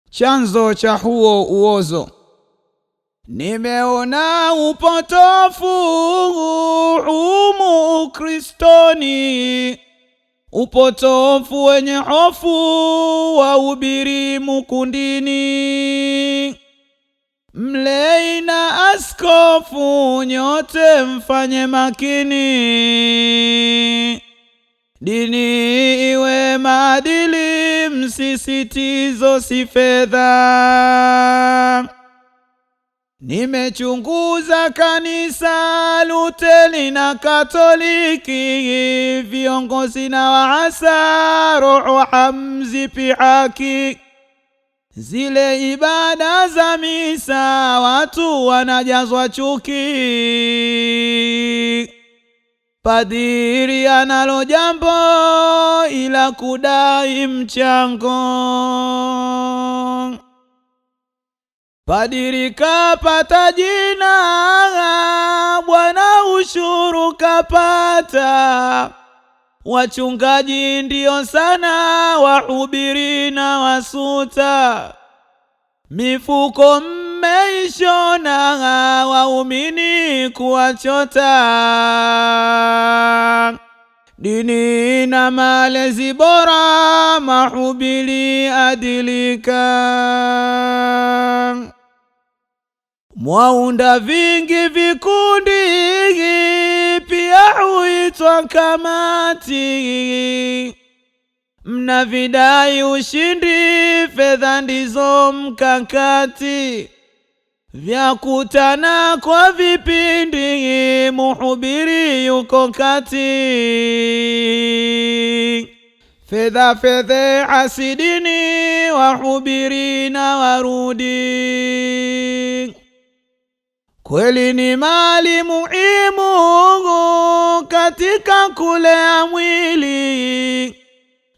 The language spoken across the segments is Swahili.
chanzo cha huo uozo. Nimeona upotofu humu Ukristoni, upotofu wenye hofu wahubiri mukundini. Mlei na askofu nyote mfanye makini, dini iwe maadili, msisitizo si fedha. Nimechunguza kanisa Luteri na Katoliki, viongozi na waasa roho hamzipi haki. Zile ibada za misa watu wanajazwa chuki. Padiri analo jambo ila kudai mchango. Padiri kapata jina, bwana ushuru kapata. Wachungaji ndio sana, wahubiri na wasuta. Mifuko mmeishona, waumini kuwachota. Dini na malezi bora, mahubiri adilika. Mwaunda vingi vikundi, pia huitwa kamati. Mnavidai ushindi, fedha ndizo mkakati. Vyakutana kwa vipindi, muhubiri yuko kati. Fedha asidini, wahubiri na warudi. Kweli ni mali muhimu katika kulea mwili.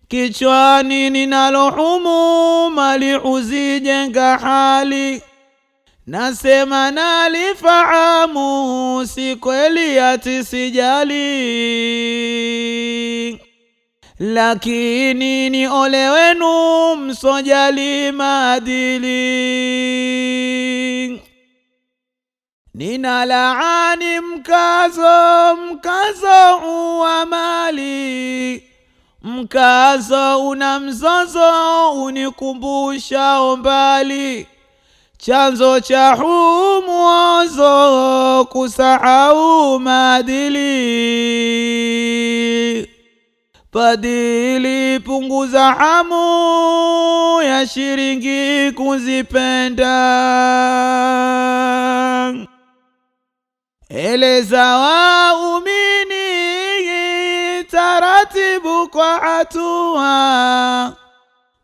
Kichwani ninalo humu, mali uzijenga hali. Nasema nalifahamu, si kweli ati sijali. Lakini ni ole wenu msojali maadili. Ninalaani mkazo wa mali. Mkazo una mzozo, unikumbusha mbali. Chanzo cha huu muozo, kusahau maadili. Padili punguza hamu ya shilingi kuzipenda. Eleza waumini taratibu kwa hatua.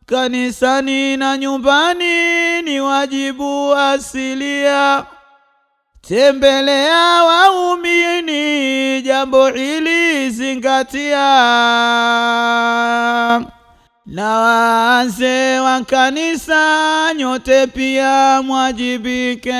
Kanisani na nyumbani ni wajibu asilia. Tembelea waumini, jambo hili zingatia. Na wazee wa kanisa nyote pia mwajibike.